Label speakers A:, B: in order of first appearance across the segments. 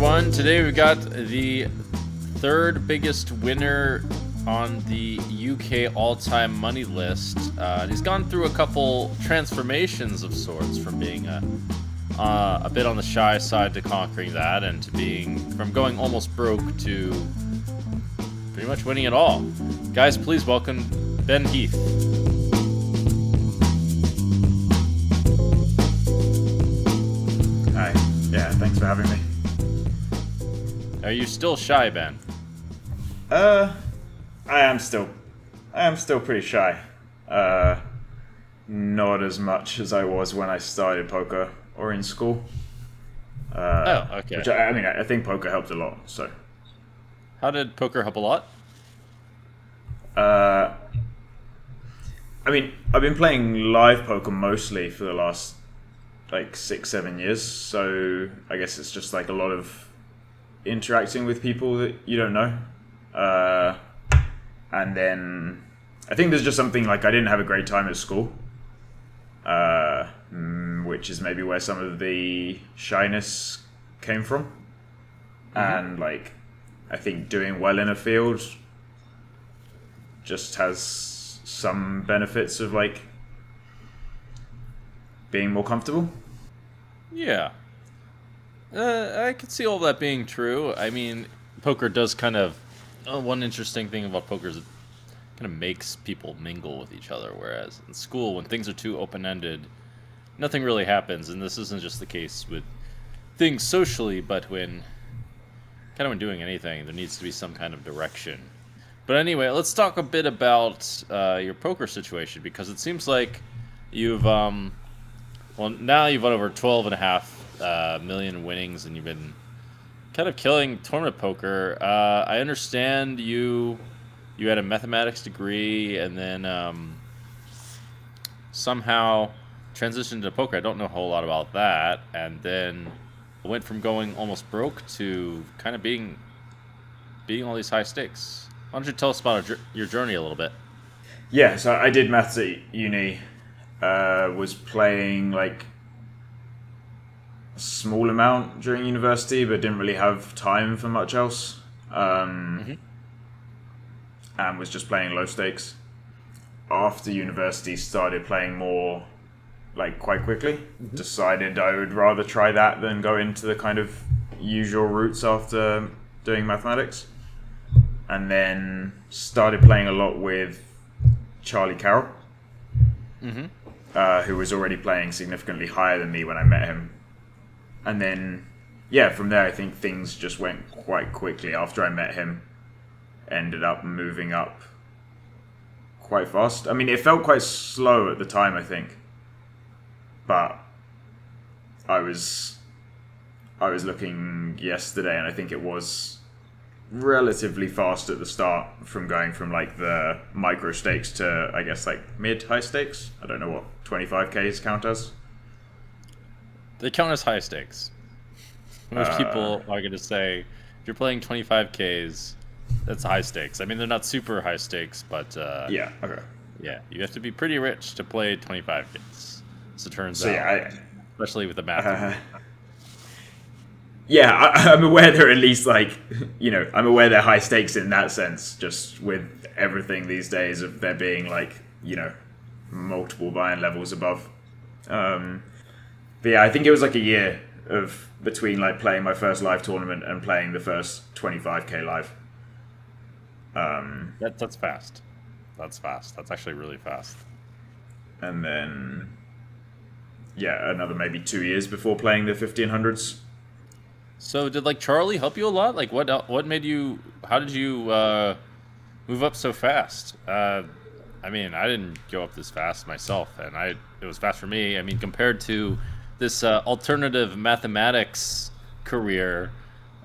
A: everyone. Today we've got the third biggest winner on the UK all-time money list. He's gone through a couple transformations of sorts, from being a bit on the shy side to conquering that, and from going almost broke to pretty much winning it all. Guys, please welcome Ben Heath.
B: Hi. Yeah, thanks for having me.
A: Are you still shy, Ben?
B: I am still pretty shy. Not as much as I was when I started poker or in school.
A: Okay.
B: Which I think poker helped a lot. So.
A: How did poker help a lot?
B: I've been playing live poker mostly for the last 6-7 years. So I guess it's just a lot of interacting with people that you don't know. And then I think there's just something I didn't have a great time at school, which is maybe where some of the shyness came from. Mm-hmm. And I think doing well in a field just has some benefits of being more comfortable.
A: Yeah. I could see all that being true. I mean, poker does one interesting thing about poker is it kind of makes people mingle with each other, whereas in school, when things are too open-ended, nothing really happens. And this isn't just the case with things socially, but when doing anything, there needs to be some kind of direction. But anyway, let's talk a bit about your poker situation, because it seems like you've now you've won over 12.5 million winnings, and you've been kind of killing tournament poker. I understand you had a mathematics degree and then somehow transitioned to poker. I don't know a whole lot about that, and then went from going almost broke to kind of beating all these high stakes. Why don't you tell us about your journey a little bit?
B: Yeah, so I did maths at uni. Was playing a small amount during university, but didn't really have time for much else. And was just playing low stakes. After university, started playing more quite quickly. Mm-hmm. Decided I would rather try that than go into the kind of usual routes after doing mathematics. And then started playing a lot with Charlie Carroll, who was already playing significantly higher than me when I met him. And then, from there, I think things just went quite quickly. After I met him, ended up moving up quite fast. I mean, it felt quite slow at the time, I think. But I was looking yesterday, and I think it was relatively fast at the start, from going from the micro stakes to, I guess, mid high stakes. I don't know what 25Ks count as.
A: They count as high stakes. Most people are going to say, if you're playing 25Ks, that's high stakes. I mean, they're not super high stakes, but
B: yeah, okay.
A: Yeah, you have to be pretty rich to play 25Ks. So it turns out, especially with the math.
B: I'm aware they're at least I'm aware they're high stakes in that sense, just with everything these days of there being multiple buy-in levels above. But yeah, I think it was a year of between playing my first live tournament and playing the first 25K live.
A: That's fast. That's fast. That's actually really fast.
B: And then, another maybe 2 years before playing the 1500s.
A: So did Charlie help you a lot? What made you? How did you move up so fast? I didn't go up this fast myself, and it was fast for me. I mean, compared to this alternative mathematics career,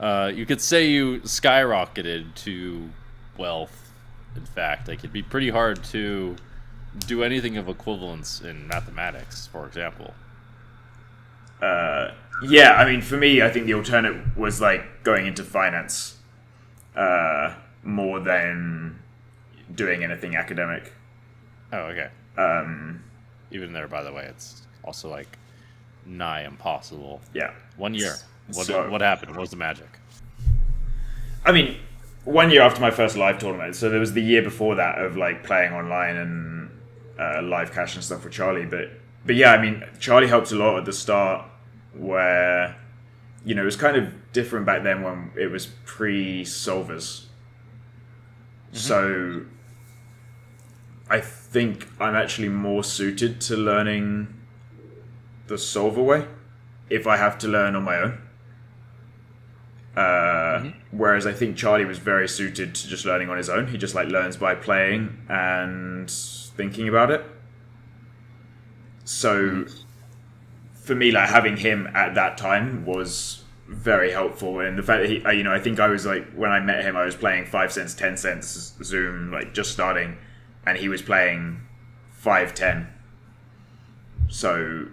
A: you could say you skyrocketed to wealth. In fact, it'd be pretty hard to do anything of equivalence in mathematics, for example.
B: For me, I think the alternate was going into finance, more than doing anything academic.
A: Oh, okay. Even there, by the way, it's also nigh impossible.
B: Yeah.
A: 1 year.
B: So,
A: What happened? What was the magic?
B: I mean, 1 year after my first live tournament, so there was the year before that of like playing online and live cash and stuff with Charlie. But yeah, I mean, Charlie helped a lot at the start, where it was kind of different back then when it was pre-solvers. So I think I'm actually more suited to learning the solver way if I have to learn on my own. Whereas I think Charlie was very suited to just learning on his own. He just like learns by playing and thinking about it. So for me, like having him at that time was very helpful. And the fact that he, I think I was like, when I met him, I was playing 5 cents, 10 cents Zoom, like just starting, and he was playing 5-10. So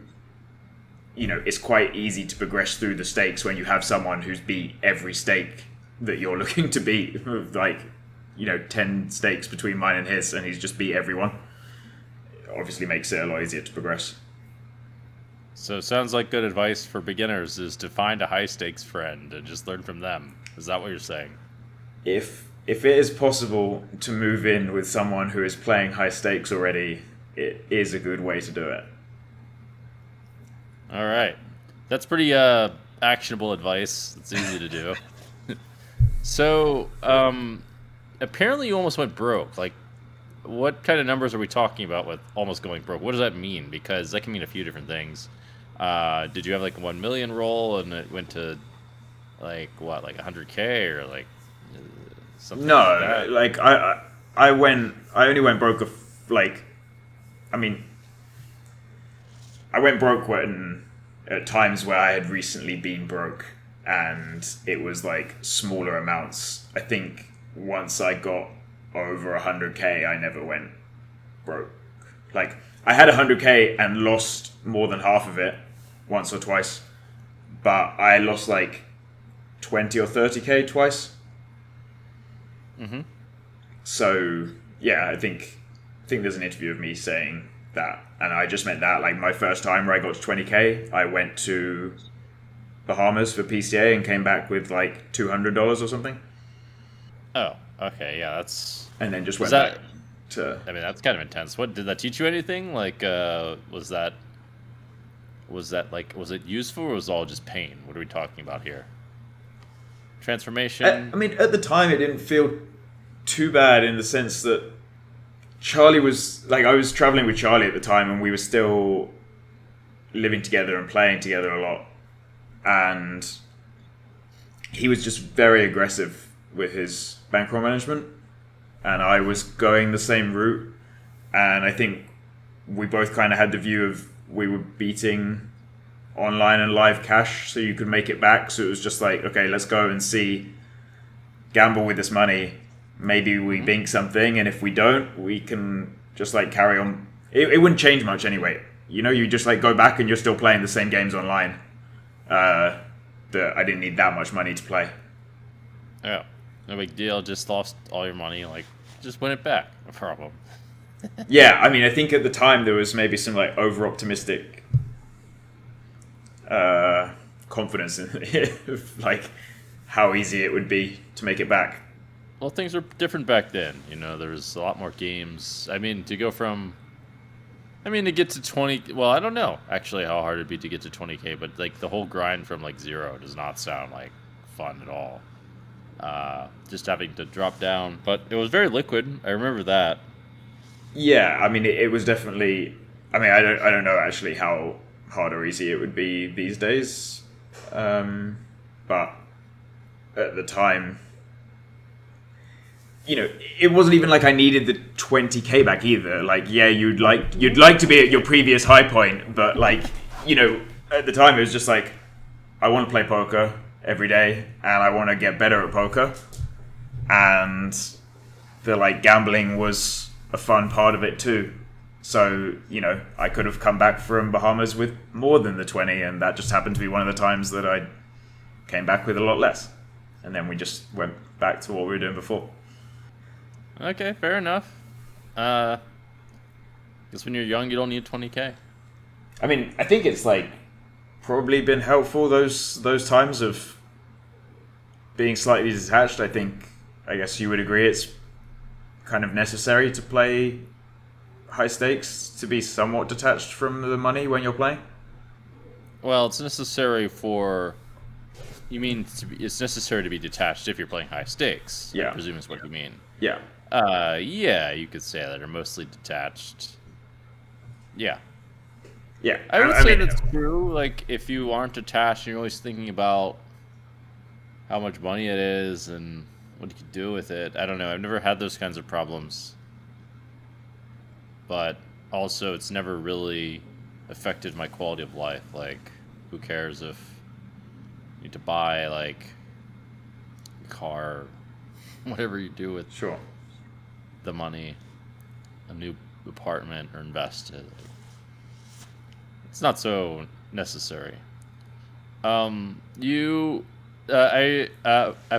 B: it's quite easy to progress through the stakes when you have someone who's beat every stake that you're looking to beat. Like, 10 stakes between mine and his, and he's just beat everyone. It obviously makes it a lot easier to progress.
A: So it sounds like good advice for beginners is to find a high stakes friend and just learn from them. Is that what you're saying?
B: If it is possible to move in with someone who is playing high stakes already, it is a good way to do it.
A: All right. That's pretty actionable advice. It's easy to do. So, apparently you almost went broke. Like, what kind of numbers are we talking about with almost going broke? What does that mean? Because that can mean a few different things. Did you have like a 1 million roll and it went to like what, like 100K or like something?
B: No,
A: like that?
B: like I only went broke I went broke when at times where I had recently been broke, and it was like smaller amounts. I think once I got over 100K, I never went broke. Like I had 100K and lost more than half of it once or twice, but I lost like 20 or 30K twice. So yeah, I think there's an interview of me saying that, and I just meant that. Like my first time where I got to 20K, I went to Bahamas for PCA and came back with like $200 or something.
A: Oh, okay, yeah, that's.
B: And then just went back to.
A: I mean, that's kind of intense. What did that teach you anything? Like, was it useful or was it all just pain? What are we talking about here? Transformation.
B: I mean, at the time, it didn't feel too bad in the sense that Charlie was like, I was traveling with Charlie at the time, and we were still living together and playing together a lot, and he was just very aggressive with his bankroll management, and I was going the same route, and I think we both kind of had the view of we were beating online and live cash so you could make it back. So it was just like, okay, let's go and gamble with this money. Maybe we bink something, and if we don't, we can just like carry on. It wouldn't change much anyway. You just like go back and you're still playing the same games online. That I didn't need that much money to play.
A: Yeah, no big deal. Just lost all your money. Like, just win it back. No problem.
B: Yeah, I mean, I think at the time there was maybe some like over-optimistic confidence in like how easy it would be to make it back.
A: Well, things were different back then. There was a lot more games. I mean, to get to 20. Well, I don't know actually how hard it'd be to get to 20K, but like the whole grind from like zero does not sound like fun at all. Just having to drop down, but it was very liquid. I remember that.
B: Yeah, I mean, it was definitely. I mean, I don't know actually how hard or easy it would be these days, but at the time, it wasn't even like I needed the 20K back either. Like, yeah, you'd like to be at your previous high point, but like, at the time it was just like, I want to play poker every day, and I want to get better at poker, and the like gambling was a fun part of it too. So, I could have come back from Bahamas with more than the 20, and that just happened to be one of the times that I came back with a lot less. And then we just went back to what we were doing before.
A: Okay, fair enough. Guess when you're young, you don't need 20K.
B: I mean, I think it's like probably been helpful. Those times of being slightly detached. I guess you would agree it's kind of necessary to play high stakes to be somewhat detached from the money when you're playing.
A: Well, it's necessary for. You mean it's necessary to be detached if you're playing high stakes?
B: Yeah.
A: I presume is what you mean.
B: Yeah.
A: Yeah, you could say that, or mostly detached. Yeah.
B: Yeah.
A: I would say that's true. Like, if you aren't attached, you're always thinking about how much money it is and what you can do with it. I don't know. I've never had those kinds of problems. But also, it's never really affected my quality of life. Like, who cares if you need to buy, like, a car, whatever you do with
B: Sure.
A: the money, a new apartment, or invest it. It's not so necessary. I've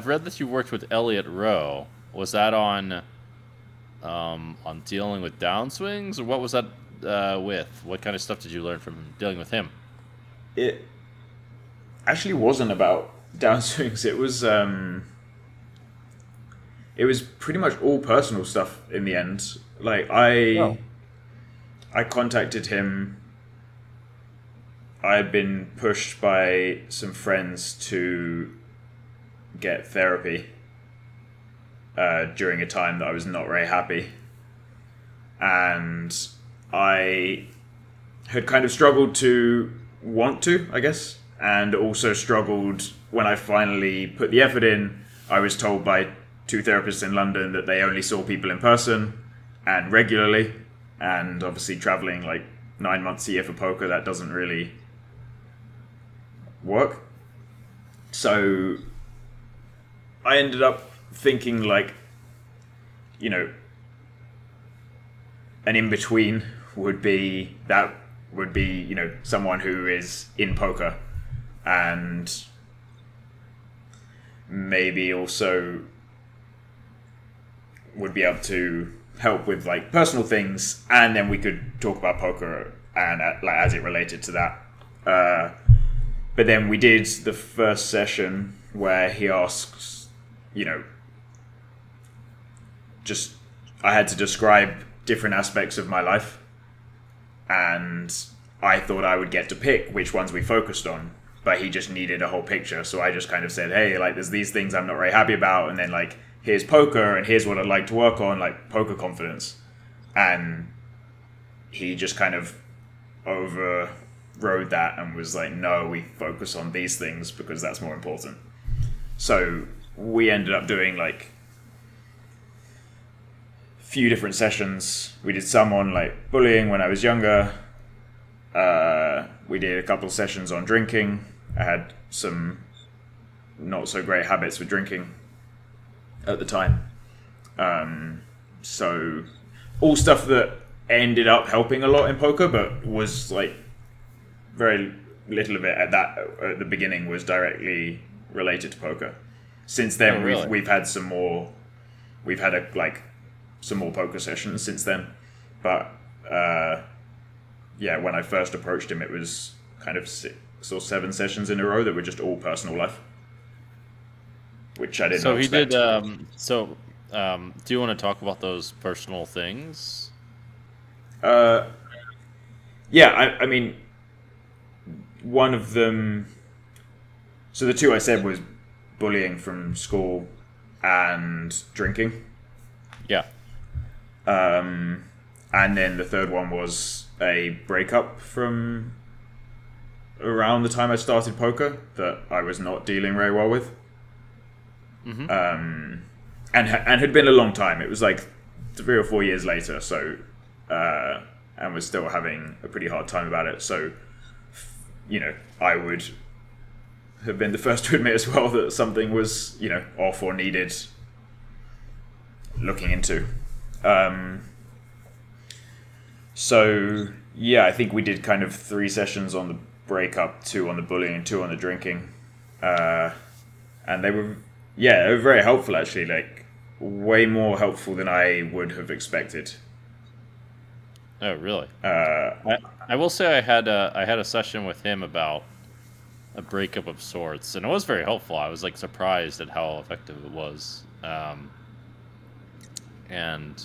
A: read that you worked with Elliot Rowe. Was that on dealing with downswings, or what was that with? What kind of stuff did you learn from dealing with him?
B: It actually wasn't about downswings. It was pretty much all personal stuff in the end. Like I contacted him. I'd been pushed by some friends to get therapy during a time that I was not very happy. And I had kind of struggled to want to, I guess, and also struggled when I finally put the effort in. I was told by two therapists in London that they only saw people in person and regularly, and obviously traveling like 9 months a year for poker, that doesn't really work. So I ended up thinking like, an in-between would be someone who is in poker and maybe also would be able to help with like personal things, and then we could talk about poker and like as it related to that. But then we did the first session where he asks, just I had to describe different aspects of my life, and I thought I would get to pick which ones we focused on, but he just needed a whole picture. So I just kind of said, hey, like there's these things I'm not very happy about, and then like here's poker, and here's what I'd like to work on, like poker confidence. And he just kind of overrode that and was like, no, we focus on these things because that's more important. So we ended up doing like few different sessions. We did some on like bullying when I was younger. We did a couple of sessions on drinking. I had some not so great habits with drinking at the time. So all stuff that ended up helping a lot in poker, but was like very little of it at the beginning was directly related to poker. Since then, we've had some more. We've had some more poker sessions since then, but when I first approached him, it was kind of 6 or 7 sessions in a row that were just all personal life, which I didn't expect.
A: Do you want to talk about those personal things?
B: I mean, one of them. So the two I said was bullying from school and drinking.
A: Yeah.
B: And then the third one was a breakup from around the time I started poker that I was not dealing very well with.
A: Mm-hmm.
B: And had been a long time. It was like 3 or 4 years later. So, and was still having a pretty hard time about it. So, I would have been the first to admit as well that something was, off or needed looking into. I think we did kind of 3 sessions on the breakup, 2 on the bullying, and 2 on the drinking. And they were very helpful actually, like way more helpful than I would have expected.
A: Oh, really? I will say I had a session with him about a breakup of sorts, and it was very helpful. I was like surprised at how effective it was. And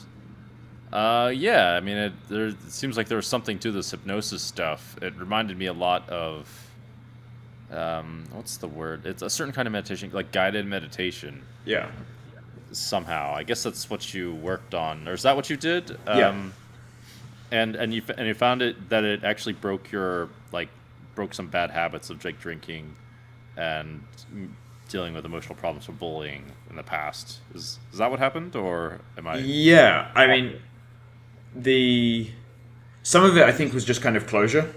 A: yeah, I mean, it seems like there was something to this hypnosis stuff. It reminded me a lot of what's the word? It's a certain kind of meditation, like guided meditation.
B: Yeah.
A: Somehow, I guess that's what you worked on, or is that what you did?
B: Yeah.
A: And you found it that it actually broke some bad habits of like drinking and dealing with emotional problems from bullying in the past. Is that what happened, or am I?
B: Yeah. I mean, the some of it I think was just kind of closure.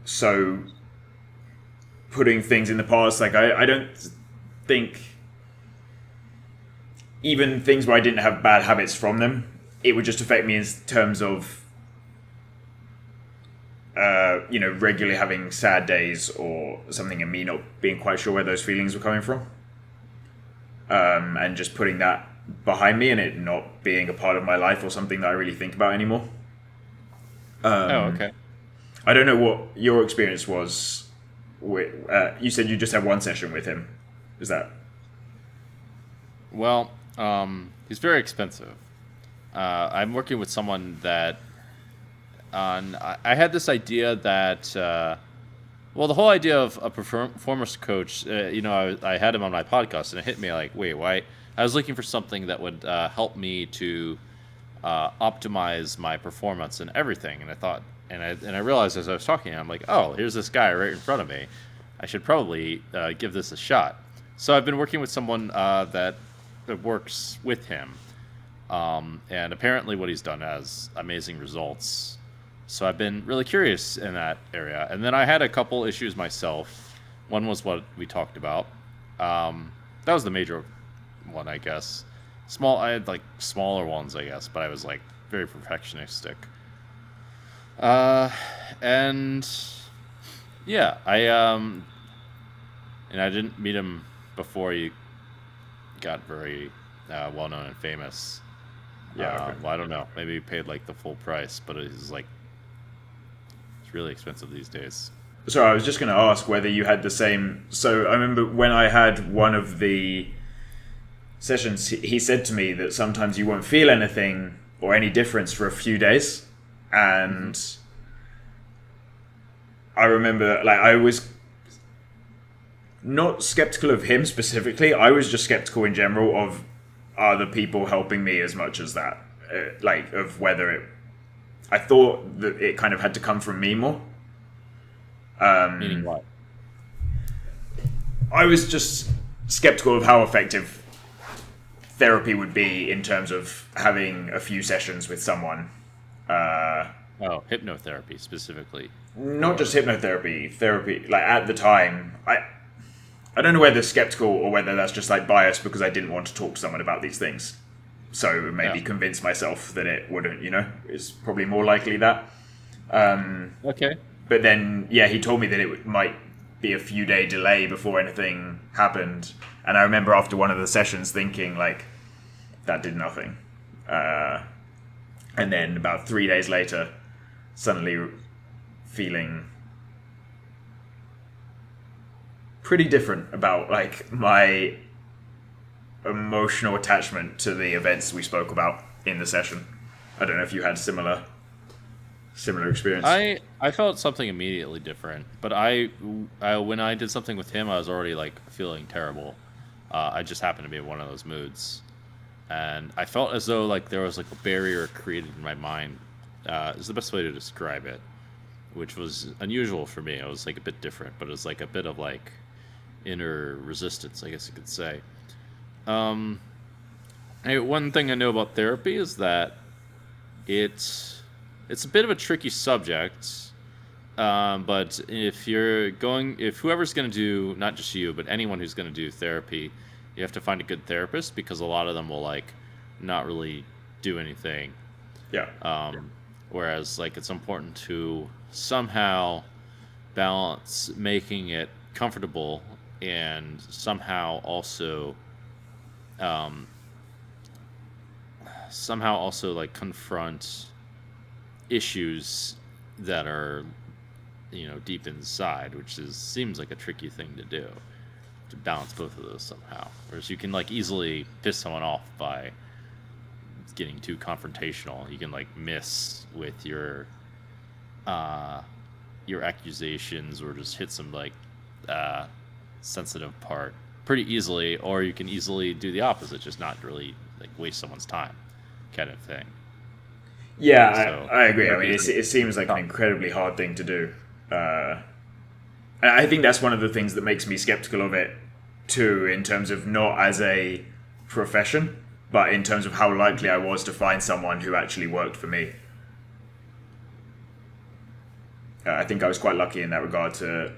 B: So putting things in the past, like I don't think even things where I didn't have bad habits from them, it would just affect me in terms of regularly having sad days or something, and me not being quite sure where those feelings were coming from, and just putting that behind me and it not being a part of my life or something that I really think about anymore.
A: Oh, okay.
B: I don't know what your experience was with. You said you just had one session with him. Is that?
A: Well, he's very expensive. I'm working with someone that I had this idea that well, the whole idea of a performance coach, I had him on my podcast, and it hit me like, wait, why? I was looking for something that would help me to optimize my performance and everything, and I thought, and I realized as I was talking, I'm like, oh, here's this guy right in front of me. I should probably give this a shot. So I've been working with someone that works with him, and apparently what he's done has amazing results. So I've been really curious in that area. And then I had a couple issues myself. One was what we talked about. That was the major one, I guess. I had like smaller ones, I guess, but I was like very perfectionistic. And yeah, and I didn't meet him before he got very well known and famous.
B: Yeah. Okay.
A: Well, I don't know. Maybe he paid like the full price, but it's really expensive these days.
B: So I was just going to ask whether you had the same. So I remember when I had one of the sessions, he said to me that sometimes you won't feel anything or any difference for a few days, and I remember like I was not skeptical of him specifically. I was just skeptical in general of are the people helping me as much as that, like of whether it. I thought that it kind of had to come from me more.
A: Meaning what?
B: I was just skeptical of how effective therapy would be in terms of having a few sessions with someone.
A: Oh, hypnotherapy specifically.
B: Not just hypnotherapy, therapy. Like at the time, I don't know whether skeptical or whether that's just like bias because I didn't want to talk to someone about these things. So maybe convince myself that it wouldn't, it's probably more likely that.
A: Okay.
B: But then, yeah, he told me that it might be a few day delay before anything happened. And I remember after one of the sessions thinking, like, that did nothing. And then about 3 days later, suddenly feeling pretty different about, like, my emotional attachment to the events we spoke about in the session. I don't know if you had similar experience.
A: I felt something immediately different, but I when I did something with him, I was already like feeling terrible. I just happened to be in one of those moods, and I felt as though like there was like a barrier created in my mind. Is the best way to describe it, which was unusual for me. It was like a bit different, but it was like a bit of like inner resistance, I guess you could say. One thing I know about therapy is that it's a bit of a tricky subject, but if whoever's going to do, not just you, but anyone who's going to do therapy, you have to find a good therapist because a lot of them will like not really do anything.
B: Yeah.
A: Whereas like it's important to somehow balance making it comfortable and somehow also like confront issues that are deep inside, which seems like a tricky thing to do, to balance both of those somehow. Whereas you can like easily piss someone off by getting too confrontational. You can like miss with your accusations, or just hit some like sensitive part pretty easily, or you can easily do the opposite, just not really like waste someone's time, kind of thing.
B: Yeah,
A: So
B: I agree. I mean, it seems like an incredibly hard thing to do. And I think that's one of the things that makes me skeptical of it, too, in terms of not as a profession, but in terms of how likely I was to find someone who actually worked for me. I think I was quite lucky in that regard to,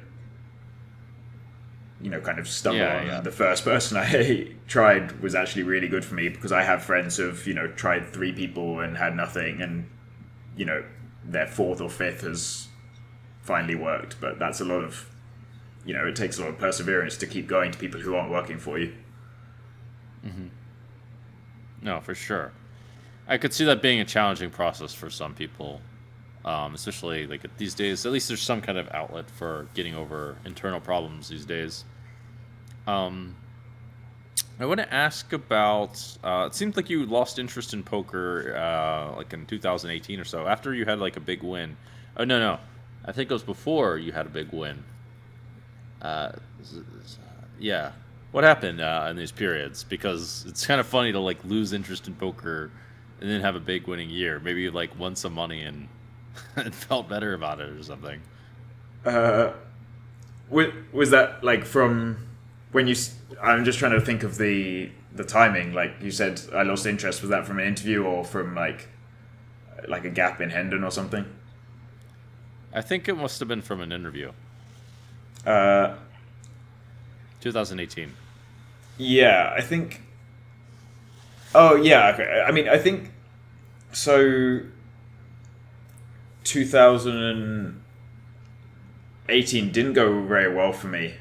B: kind of stumble on the first person I tried was actually really good for me, because I have friends who've, tried 3 people and had nothing, and, their 4th or 5th has finally worked. But that's a lot of, it takes a lot of perseverance to keep going to people who aren't working for you.
A: Mm-hmm. No, for sure. I could see that being a challenging process for some people, especially like these days. At least there's some kind of outlet for getting over internal problems these days. I want to ask about. It seemed like you lost interest in poker, like in 2018 or so, after you had like a big win. Oh no, I think it was before you had a big win. Uh, yeah. What happened in these periods? Because it's kind of funny to like lose interest in poker and then have a big winning year. Maybe you like won some money and and felt better about it or something.
B: Uh, was that like from when you? I'm just trying to think of the timing. Like you said, I lost interest. Was that from an interview or from like a gap in Hendon or something?
A: I think it must have been from an interview. 2018.
B: Yeah, I think. Oh yeah, okay. I mean, I think so. 2018 didn't go very well for me,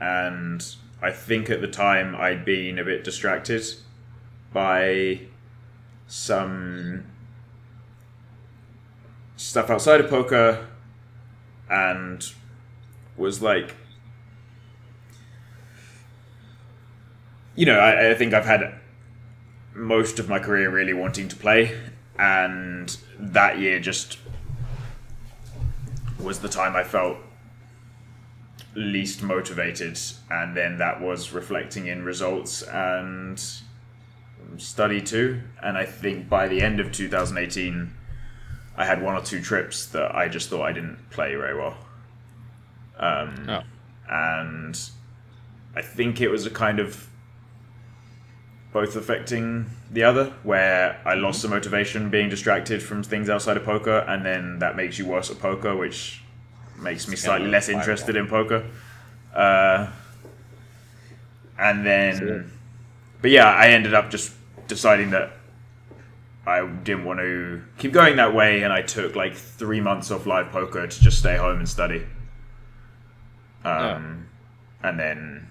B: and I think at the time I'd been a bit distracted by some stuff outside of poker, and was like, I think I've had most of my career really wanting to play, and that year just was the time I felt least motivated, and then that was reflecting in results and study too. And I think by the end of 2018 I had 1 or 2 trips that I just thought I didn't play very well. And I think it was a kind of both affecting the other, where I lost the motivation being distracted from things outside of poker, and then that makes you worse at poker, which makes me slightly less interested in poker. And then, but yeah, I ended up just deciding that I didn't want to keep going that way, and I took like 3 months off live poker to just stay home and study. And then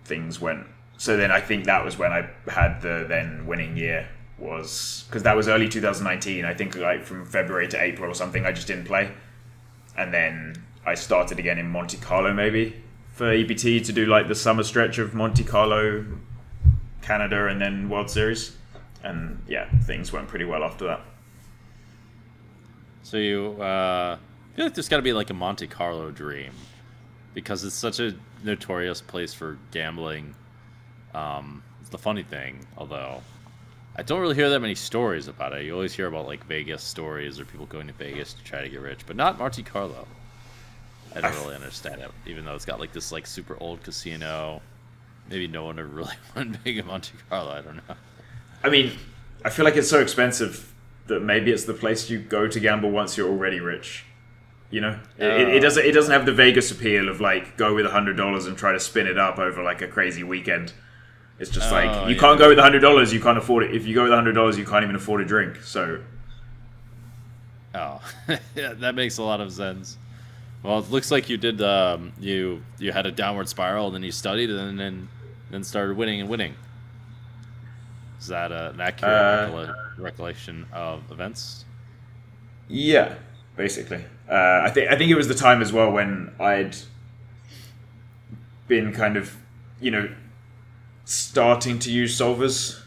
B: things went. So then I think that was when I had the then winning year, was because that was early 2019. I think like from February to April or something, I just didn't play. And then I started again in Monte Carlo maybe for EBT to do like the summer stretch of Monte Carlo, Canada, and then World Series. And yeah, things went pretty well after that.
A: So you I feel like there's got to be like a Monte Carlo dream, because it's such a notorious place for gambling. It's the funny thing, although I don't really hear that many stories about it. You always hear about like Vegas stories or people going to Vegas to try to get rich, but not Monte Carlo. I don't really understand it, even though it's got like this like super old casino. Maybe no one ever really went big in Monte Carlo. I don't know.
B: I mean, I feel like it's so expensive that maybe it's the place you go to gamble once you're already rich. It doesn't have the Vegas appeal of like go with $100 and try to spin it up over like a crazy weekend. It's just like you can't go with $100. You can't afford it. If you go with $100, you can't even afford a drink. So,
A: yeah, that makes a lot of sense. Well, it looks like you did. You had a downward spiral, and then you studied, and then started winning and winning. Is that an accurate recollection of events?
B: Yeah, basically. I think it was the time as well when I'd been kind of, starting to use solvers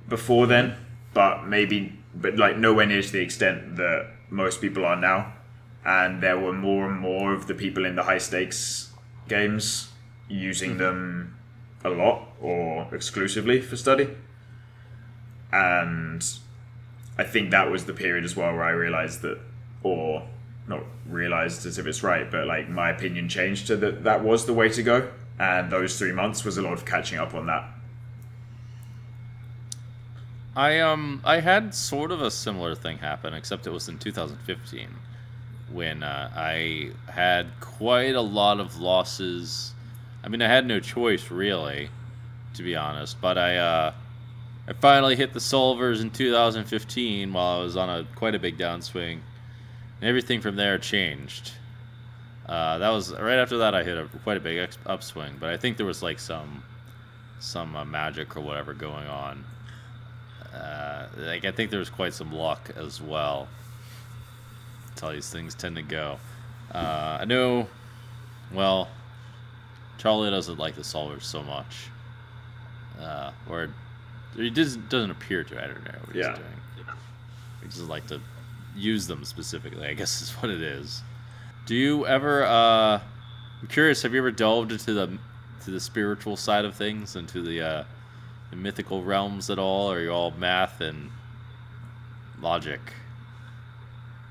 B: before then, but like nowhere near to the extent that most people are now. And there were more and more of the people in the high stakes games using them a lot or exclusively for study. And I think that was the period as well where I realized that, or not realized as if it's right, but like my opinion changed to that was the way to go. And those 3 months was a lot of catching up on that.
A: I had sort of a similar thing happen, except it was in 2015 when I had quite a lot of losses. I mean, I had no choice really, to be honest. But I finally hit the solvers in 2015 while I was on quite a big downswing, and everything from there changed. That was right after that I hit quite a big upswing, but I think there was like some magic or whatever going on. Like I think there was quite some luck as well. That's how these things tend to go. I know. Well, Charlie doesn't like the solvers so much, or he doesn't appear to. I don't know what he's doing. He doesn't like to use them specifically, I guess is what it is. Do you ever? I'm curious. Have you ever delved into the spiritual side of things, into the mythical realms at all, or are you all math and logic?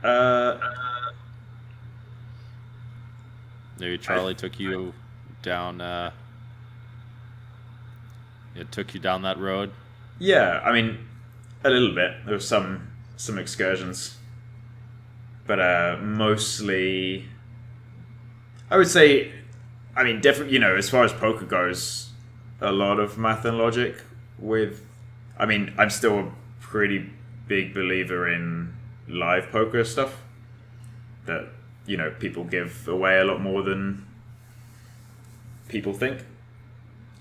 B: Uh,
A: Maybe Charlie took you down. It took you down that road.
B: yeah, I mean, a little bit. There was some excursions, but mostly, I would say, I mean, definitely, as far as poker goes, a lot of math and logic. I mean, I'm still a pretty big believer in live poker stuff. That people give away a lot more than people think.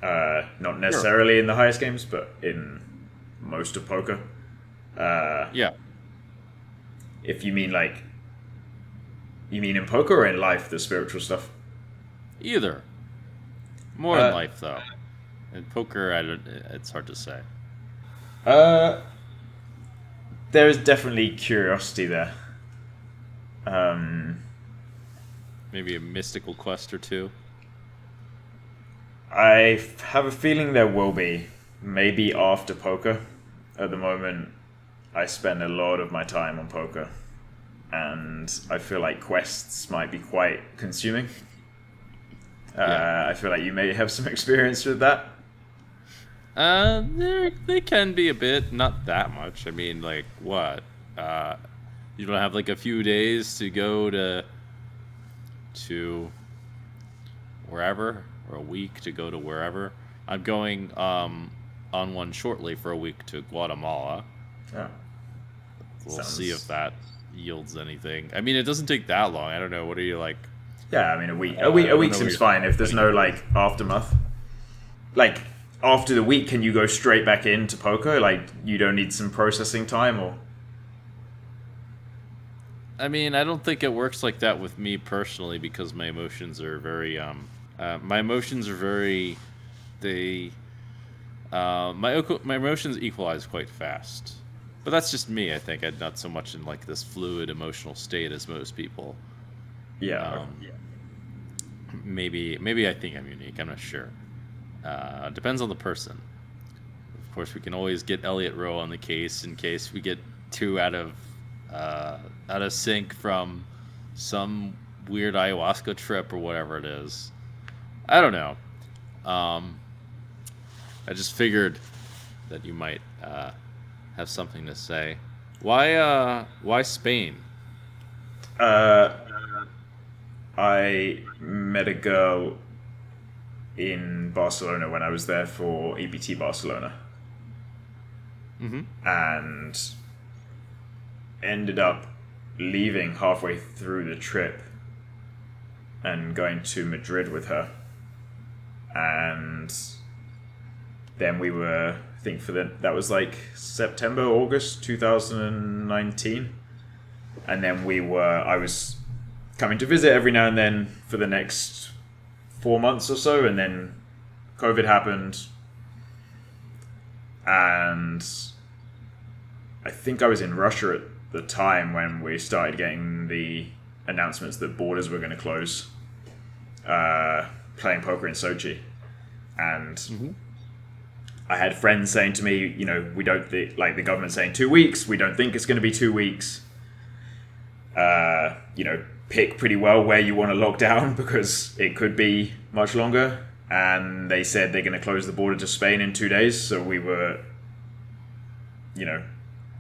B: Not necessarily in the highest games, but in most of poker.
A: Yeah.
B: If you mean in poker or in life, the spiritual stuff?
A: Either. More in life, though. In poker, it's hard to say.
B: There is definitely curiosity there.
A: Maybe a mystical quest or two.
B: I have a feeling there will be. Maybe after poker. At the moment, I spend a lot of my time on poker. And I feel like quests might be quite consuming. I feel like you may have some experience with that.
A: They can be a bit, not that much. I mean, like what? You don't have like a few days to go to wherever, or a week to go to wherever. I'm going on one shortly for a week to Guatemala.
B: Yeah.
A: We'll see if that yields anything. I mean, it doesn't take that long. I don't know. What are you like?
B: Yeah, I mean, a week seems fine if there's no like aftermath. Like after the week, can you go straight back into poker? Like you don't need some processing time, or?
A: I mean, I don't think it works like that with me personally because my emotions are very they my emotions equalize quite fast. But that's just me, I think. I'm not so much in like this fluid emotional state as most people.
B: Yeah.
A: Maybe I think I'm unique. I'm not sure. Depends on the person. Of course, we can always get Elliot Rowe on the case in case we get too out of sync from some weird ayahuasca trip or whatever it is. I don't know. I just figured that you might have something to say. Why Spain?
B: I met a girl in Barcelona when I was there for EBT Barcelona. And ended up leaving halfway through the trip and going to Madrid with her. And then we were, I think that was like September, August 2019. and then I was coming to visit every now and then for the next 4 months or so, and then COVID happened, and I think I was in Russia at the time when we started getting the announcements that borders were going to close, playing poker in Sochi. And I had friends saying to me, we don't think, like the government saying 2 weeks, we don't think it's going to be 2 weeks. Pick pretty well where you want to lock down because it could be much longer. And they said they're going to close the border to Spain in 2 days. So we were,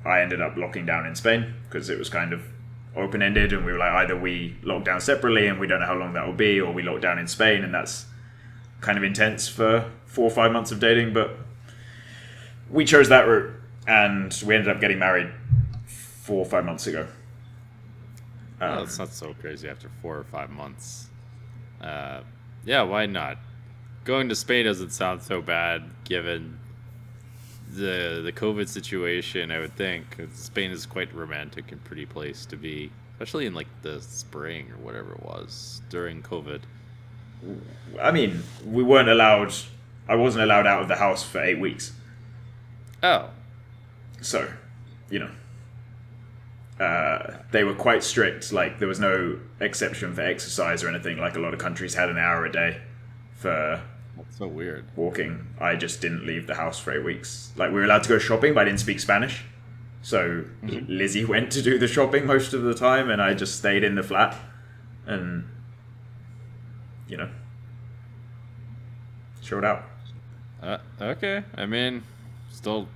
B: I ended up locking down in Spain because it was kind of open-ended, and we were like, either we lock down separately and we don't know how long that will be, or we lock down in Spain, and that's kind of intense for 4 or 5 months of dating. But we chose that route, and we ended up getting married 4 or 5 months ago.
A: Well, it's not so crazy after 4 or 5 months. Yeah, why not? Going to Spain doesn't sound so bad given the COVID situation, I would think. Spain is quite romantic and pretty place to be, especially in like the spring or whatever it was during COVID.
B: I mean, I wasn't allowed out of the house for 8 weeks.
A: Oh.
B: So, they were quite strict. Like, there was no exception for exercise or anything. Like, a lot of countries had an hour a day for
A: That's so weird.
B: walking. I just didn't leave the house for 8 weeks. Like, we were allowed to go shopping, but I didn't speak Spanish. So Lizzie went to do the shopping most of the time, and I just stayed in the flat. And, showed out.
A: Okay. I mean, still,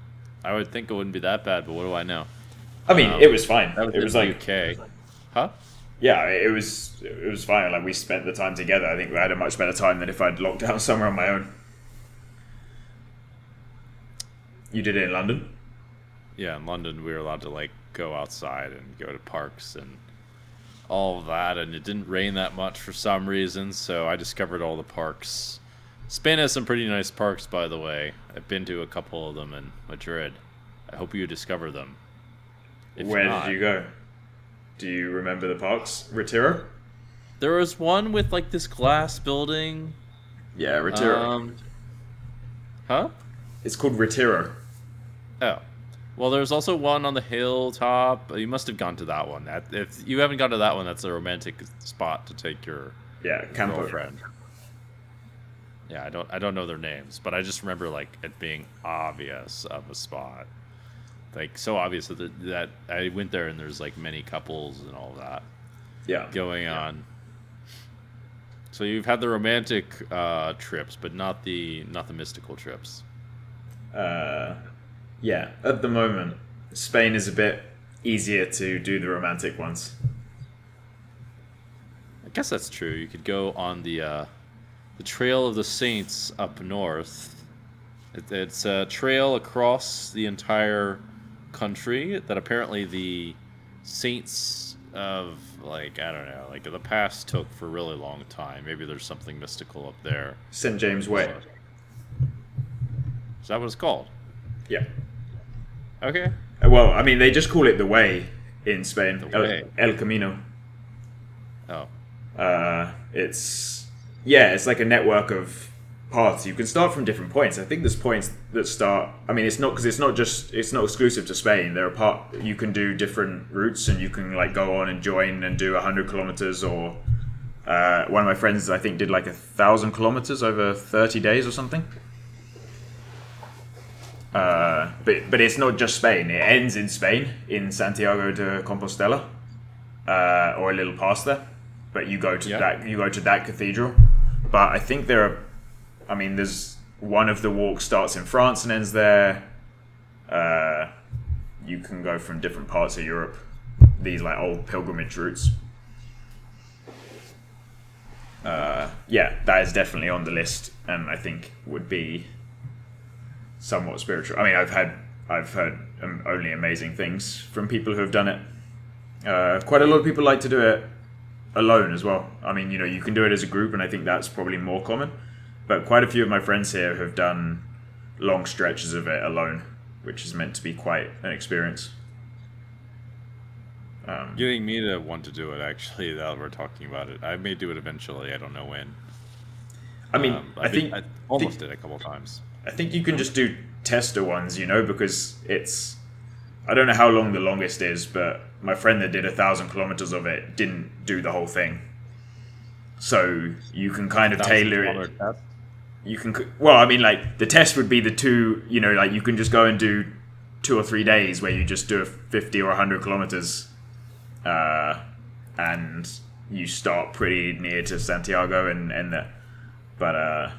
A: I would think it wouldn't be that bad, but what do I know?
B: I mean, it was fine.
A: It was like UK. Huh?
B: Yeah, it was fine. Like, we spent the time together. I think we had a much better time than if I'd locked down somewhere on my own. You did it in London?
A: Yeah, in London we were allowed to like go outside and go to parks and all of that, and it didn't rain that much for some reason, so I discovered all the parks. Spain has some pretty nice parks, by the way. I've been to a couple of them in Madrid. I hope you discover them.
B: Where did you go? Do you remember the parks? Retiro?
A: There was one with like this glass building.
B: Yeah, Retiro.
A: Huh?
B: It's called Retiro.
A: Oh. Well, there's also one on the hilltop. You must have gone to that one. If you haven't gone to that one, that's a romantic spot to take your
B: Campo.
A: girlfriend. Yeah, I don't know their names, but I just remember like it being obvious of a spot. Like, so obvious that I went there and there's like many couples and all that going on. So you've had the romantic trips, but not the mystical trips.
B: Yeah, at the moment, Spain is a bit easier to do the romantic ones.
A: I guess that's true. You could go on the Trail of the Saints up north. It's a trail across the entire country that apparently the saints of, like, I don't know, like the past took for a really long time. Maybe there's something mystical up there.
B: St. James Way.
A: Is that what it's called?
B: Yeah.
A: Okay.
B: Well, I mean, they just call it the Way in Spain.
A: The Way.
B: El Camino.
A: Oh.
B: It's like a network of paths. You can start from different points. I think there's points that start. I mean, it's not exclusive to Spain. You can do different routes, and you can like go on and join and do 100 kilometers. Or one of my friends, I think, did like 1,000 kilometers over 30 days or something. But it's not just Spain. It ends in Spain, in Santiago de Compostela, or a little past there. But you go to that cathedral. But I think there's one of the walks starts in France and ends there. You can go from different parts of Europe. These like old pilgrimage routes. That is definitely on the list, and I think would be somewhat spiritual. I mean, I've heard only amazing things from people who have done it. Quite a lot of people like to do it alone as well. I mean, you can do it as a group, and I think that's probably more common. But quite a few of my friends here have done long stretches of it alone, which is meant to be quite an experience.
A: Getting me to want to do it, actually, that we're talking about it. I may do it eventually. I don't know when.
B: I mean,
A: I almost did it a couple times.
B: I think you can just do tester ones, because it's. I don't know how long the longest is, but my friend that did 1,000 kilometers of it didn't do the whole thing. So you can kind of tailor it.
A: Test?
B: You can. Well, I mean, like the test would be the two. Like you can just go and do 2 or 3 days where you just do a 50 or 100 kilometers, and you start pretty near to Santiago and end there. But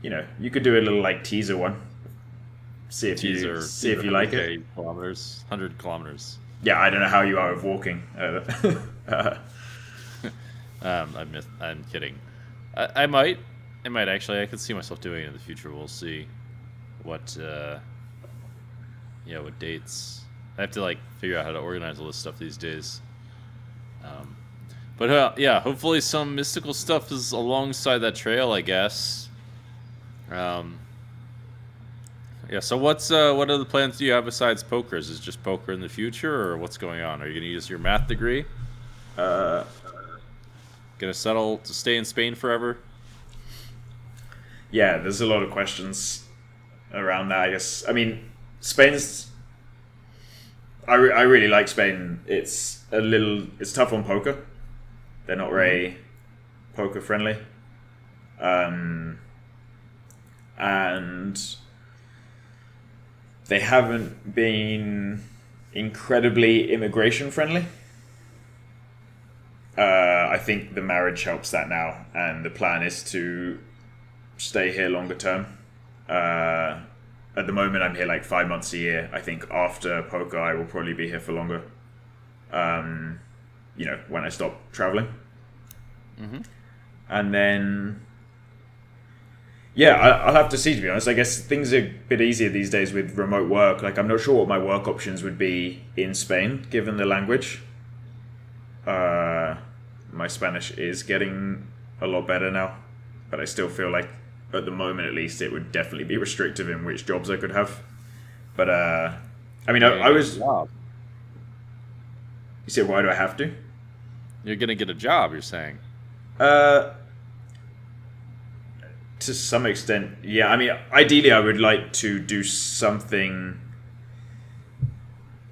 B: you could do a little like teaser one. See if you like it.
A: Kilometers, 100 kilometers.
B: Yeah, I don't know how you are with walking.
A: I'm kidding. I might actually. I could see myself doing it in the future. We'll see what what dates. I have to like figure out how to organize all this stuff these days. But hopefully some mystical stuff is alongside that trail, I guess. So what other plans do you have besides poker? Is it just poker in the future, or what's going on? Are you gonna use your math degree? Gonna settle to stay in Spain forever?
B: Yeah, there's a lot of questions around that, I guess. I mean, Spain's... I really like Spain. It's tough on poker. They're not very poker friendly. And they haven't been incredibly immigration friendly. I think the marriage helps that now, and the plan is to stay here longer term. At the moment, I'm here like 5 months a year. I think after poker, I will probably be here for longer. When I stop traveling. And then, I'll have to see, to be honest. I guess things are a bit easier these days with remote work. Like, I'm not sure what my work options would be in Spain, given the language. My Spanish is getting a lot better now, but I still feel like, at the moment at least, it would definitely be restrictive in which jobs I could have. But, I was... You said, why do I have to?
A: You're gonna get a job, you're saying?
B: To some extent, yeah. I mean, ideally, I would like to do something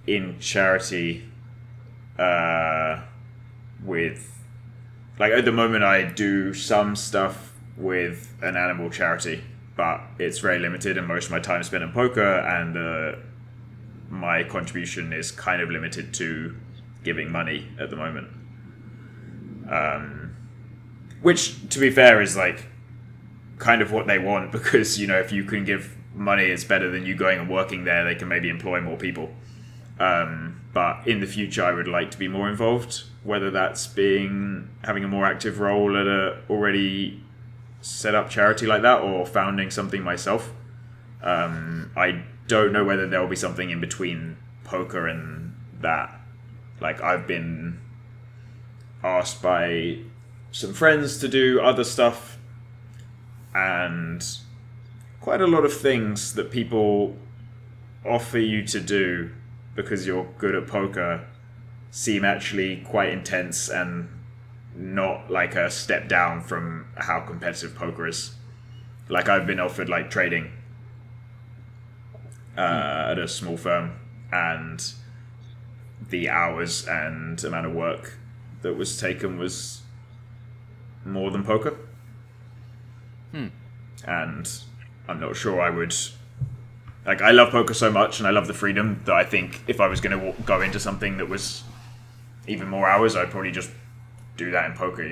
B: in charity with... Like, at the moment, I do some stuff with an animal charity, but it's very limited, and most of my time is spent in poker, and my contribution is kind of limited to giving money at the moment. Which, to be fair, is like kind of what they want, because if you can give money, it's better than you going and working there. They can maybe employ more people. But in the future, I would like to be more involved, whether that's having a more active role at a already set up charity like that, or founding something myself. I don't know whether there will be something in between poker and that. Like, I've been asked by some friends to do other stuff, and quite a lot of things that people offer you to do because you're good at poker seem actually quite intense and not like a step down from how competitive poker is. Like, I've been offered like trading at a small firm, and the hours and amount of work that was taken was more than poker. And I'm not sure I would... Like, I love poker so much, and I love the freedom, that I think if I was going to go into something that was even more hours, I'd probably just do that in poker,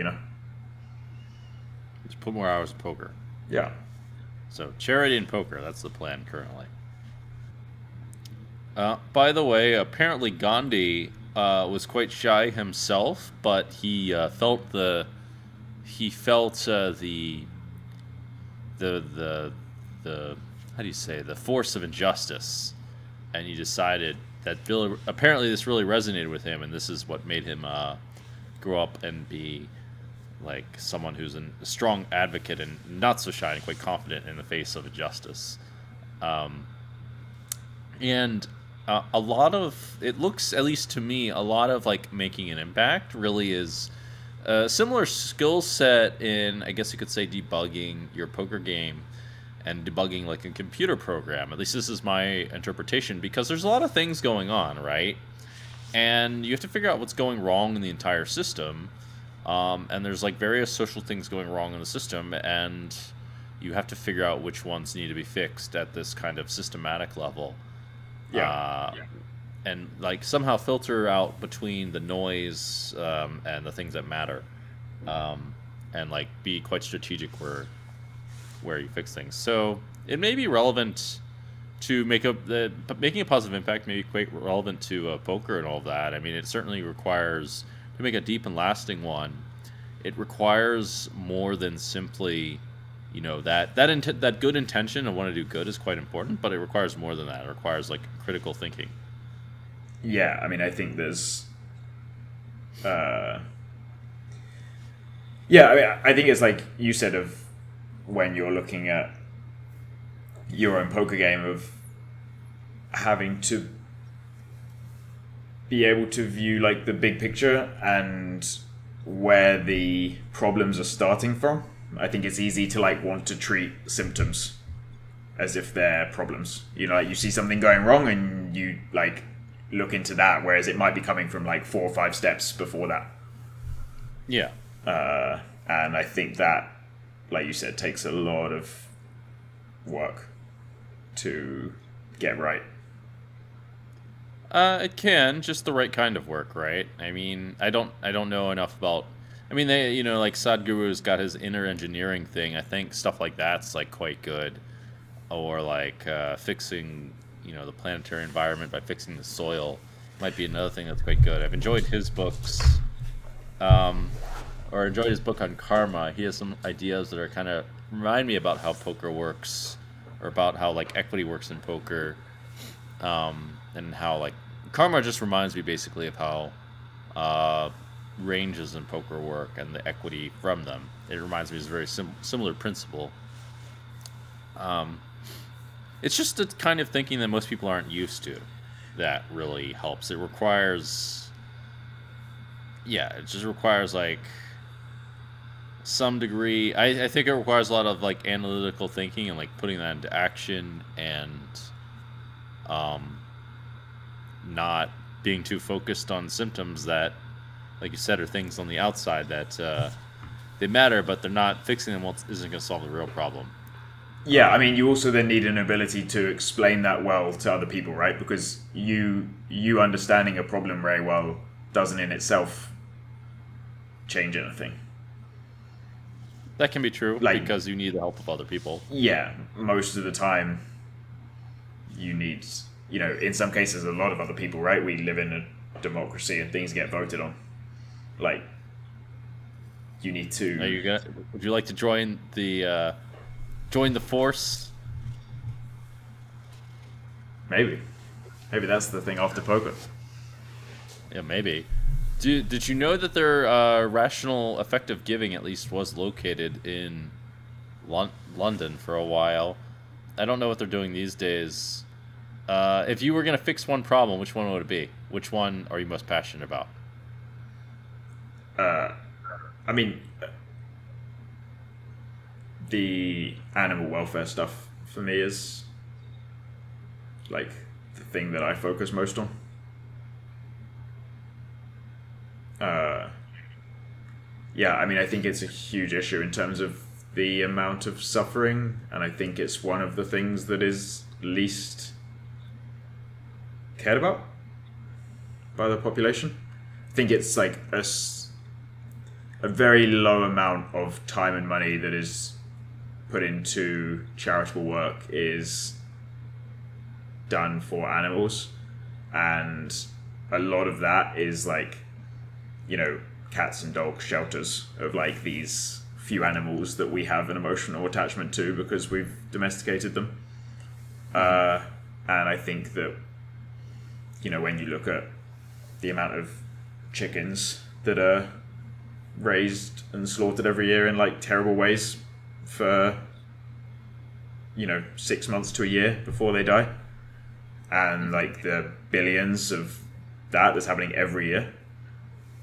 A: Just put more hours in poker.
B: Yeah.
A: So, charity and poker, that's the plan currently. By the way, apparently Gandhi was quite shy himself, but he felt the how do you say, the force of injustice, and he decided that apparently this really resonated with him, and this is what made him grow up and be like someone who's a strong advocate and not so shy and quite confident in the face of injustice. A lot of it looks, at least to me, a lot of like making an impact really is a similar skill set in, I guess you could say, debugging your poker game and debugging like a computer program. At least this is my interpretation, because there's a lot of things going on, right? And you have to figure out what's going wrong in the entire system. And there's like various social things going wrong in the system, and you have to figure out which ones need to be fixed at this kind of systematic level.
B: Yeah.
A: And like somehow filter out between the noise and the things that matter, and like be quite strategic where you fix things. So it may be relevant to making a positive impact may be quite relevant to poker and all of that. I mean, it certainly requires, to make a deep and lasting one, it requires more than simply, that good intention and want to do good is quite important, but it requires more than that. It requires like critical thinking.
B: Yeah, I mean, I think there's, yeah, I mean, I think it's like you said, of when you're looking at your own poker game, of having to be able to view like the big picture and where the problems are starting from. I think it's easy to like want to treat symptoms as if they're problems. Like you see something going wrong and you like look into that, whereas it might be coming from like 4 or 5 steps before that.
A: Yeah.
B: And I think that, like you said, takes a lot of work to get right.
A: It can, just the right kind of work, right? I mean, I don't know enough about. I mean, they, like Sadhguru's got his inner engineering thing. I think stuff like that's like quite good, or like fixing, the planetary environment by fixing the soil might be another thing that's quite good. I've enjoyed his books, or enjoyed his book on karma. He has some ideas that are kind of remind me about how poker works, or about how like equity works in poker. And how like karma just reminds me basically of how ranges in poker work and the equity from them. It reminds me of a very similar principle. It's just the kind of thinking that most people aren't used to that really helps. It just requires like some degree. I think it requires a lot of like analytical thinking and like putting that into action, and not being too focused on symptoms that, like you said, are things on the outside that they matter, but they're not fixing them. Isn't going to solve the real problem.
B: Yeah, I mean, you also then need an ability to explain that well to other people, right? Because you understanding a problem very well doesn't in itself change anything.
A: That can be true,
B: like,
A: because you need the help of other people.
B: Yeah, most of the time you need, in some cases, a lot of other people, right? We live in a democracy and things get voted on. Like, you need to...
A: Would you like to join the force?
B: Maybe that's the thing after poker.
A: Yeah, maybe. Did you know that their rational effective giving at least was located in London for a while? I don't know what they're doing these days. If you were going to fix one problem, which one would it be? Which one are you most passionate about?
B: I mean, the animal welfare stuff for me is like the thing that I focus most on. Yeah, I mean, I think it's a huge issue in terms of the amount of suffering, and I think it's one of the things that is least cared about by the population. I think it's like a very low amount of time and money that is put into charitable work is done for animals, and a lot of that is like, cats and dog shelters of like these few animals that we have an emotional attachment to because we've domesticated them. And I think that, when you look at the amount of chickens that are raised and slaughtered every year in like terrible ways for 6 months to a year before they die, and like the billions of that's happening every year,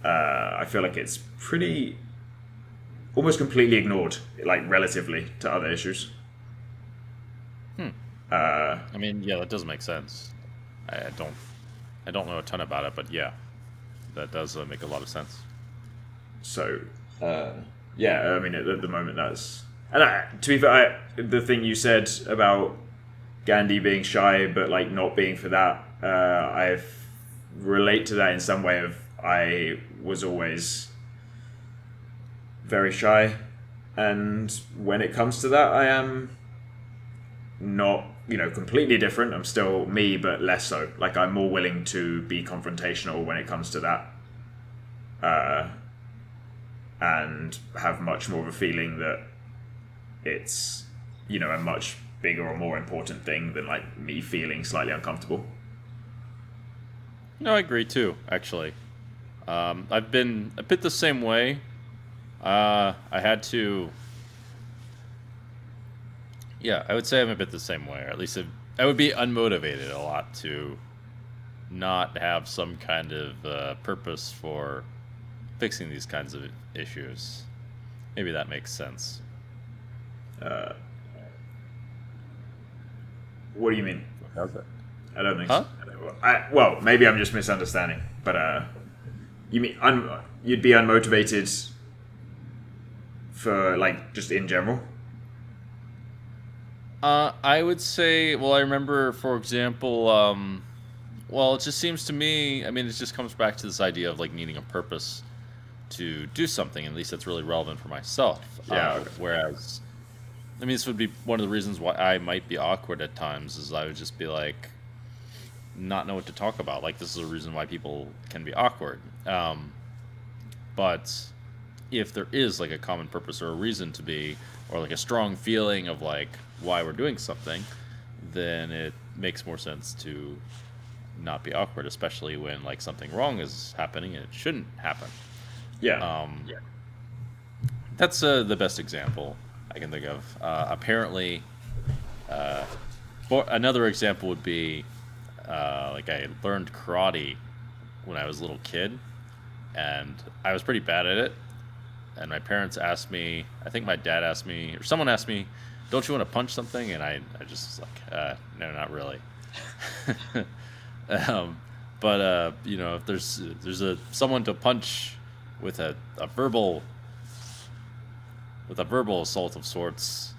B: I feel like it's pretty almost completely ignored, like relatively to other issues.
A: Hmm. I mean, yeah, that does make sense. I don't I don't know a ton about it, but yeah, that does make a lot of sense.
B: So, yeah, I mean, at the moment, that's. And to be fair, the thing you said about Gandhi being shy, but like not being for that, I relate to that in some way. Of I was always very shy, and when it comes to that, I am not, completely different. I'm still me, but less so. Like I'm more willing to be confrontational when it comes to that. And have much more of a feeling that it's a much bigger or more important thing than like me feeling slightly uncomfortable.
A: No, I agree too. Actually, I've been a bit the same way. I had to. Yeah, I would say I'm a bit the same way. Or at least I would be unmotivated a lot to not have some kind of purpose for fixing these kinds of issues. Maybe that makes sense.
B: uh, what do you mean?
A: How's that?
B: I don't think
A: Huh?
B: so. Well, maybe I'm just misunderstanding, but you mean you'd be unmotivated for like just in general?
A: I would say, well, I remember, for example, well, it just seems to me, I mean, it just comes back to this idea of like needing a purpose to do something. At least that's really relevant for myself.
B: Yeah, okay.
A: Whereas, I mean, this would be one of the reasons why I might be awkward at times, is I would just be like, not know what to talk about. Like, this is a reason why people can be awkward. But if there is like a common purpose or a reason to be, or like a strong feeling of like why we're doing something, then it makes more sense to not be awkward, especially when like something wrong is happening and it shouldn't happen.
B: Yeah.
A: Yeah. That's the best example I can think of. Apparently, for another example would be like I learned karate when I was a little kid, and I was pretty bad at it. And my parents asked me, I think my dad asked me, or someone asked me, "Don't you want to punch something?" And I just was like, "No, not really." But if there's a someone to punch with a verbal assault of sorts,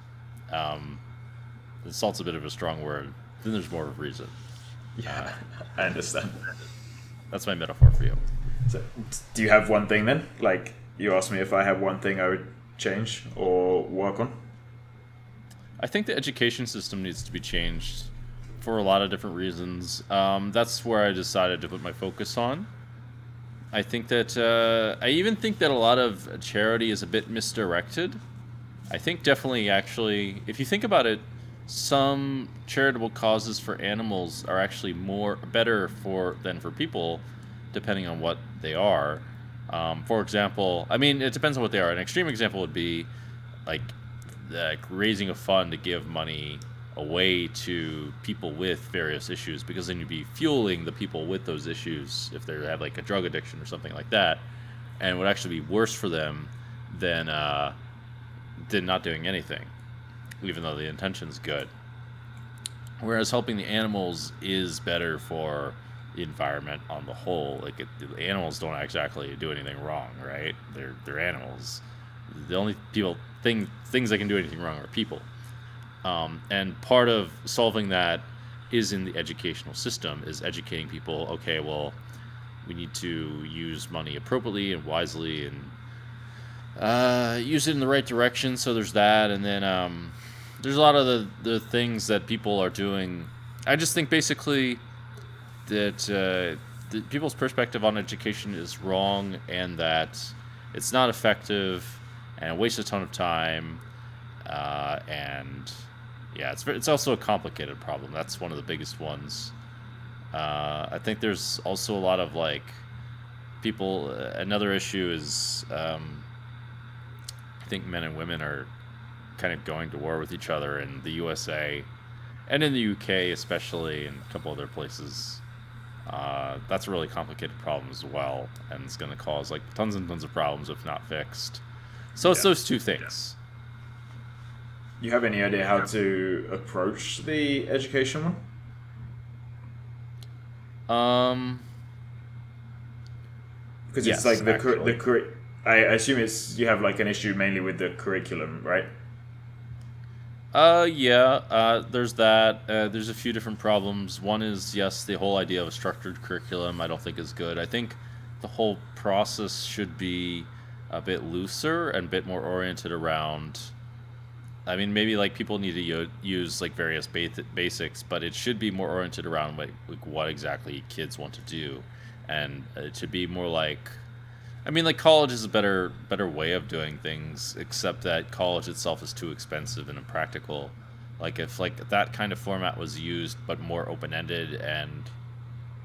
A: assault's a bit of a strong word. Then there's more of a reason.
B: Yeah, I understand.
A: That's my metaphor for you.
B: So, do you have one thing then? Like you asked me if I have one thing I would change or work on.
A: I think the education system needs to be changed for a lot of different reasons. That's where I decided to put my focus on. I think that I even think that a lot of charity is a bit misdirected. I think definitely, actually, if you think about it, some charitable causes for animals are actually better than for people, depending on what they are. For example, I mean, it depends on what they are. An extreme example would be like raising a fund to give money away to people with various issues, because then you'd be fueling the people with those issues if they have like a drug addiction or something like that, and it would actually be worse for them than not doing anything, even though the intention's good. Whereas helping the animals is better for the environment on the whole. Like the animals don't exactly do anything wrong, right? They're animals. The only things that can do anything wrong are people. And part of solving that is in the educational system, is educating people. Okay, well, we need to use money appropriately and wisely, and use it in the right direction. So there's that, and then there's a lot of the things that people are doing. I just think basically that people's perspective on education is wrong, and that it's not effective, and it wastes a ton of time, and yeah, it's also a complicated problem. That's one of the biggest ones. I think there's also a lot of like people. Another issue is I think men and women are kind of going to war with each other in the USA, And in the UK, especially, and a couple other places, that's a really complicated problem as well, and it's going to cause like tons and tons of problems if not fixed. So it's
B: Yeah.
A: those two things.
B: You have any idea how to approach the education one?
A: Um,
B: Because it's
A: yes,
B: like
A: actually.
B: I assume it's you have like an issue mainly with the curriculum, right?
A: Yeah, there's that. There's a few different problems. One is, yes, the whole idea of a structured curriculum I don't think is good. I think the whole process should be a bit looser and a bit more oriented around. I mean, maybe like people need to use like various basics, but it should be more oriented around like what exactly kids want to do, and it should be more like. I mean, like college is a better way of doing things, except that college itself is too expensive and impractical. Like if like that kind of format was used, but more open ended, and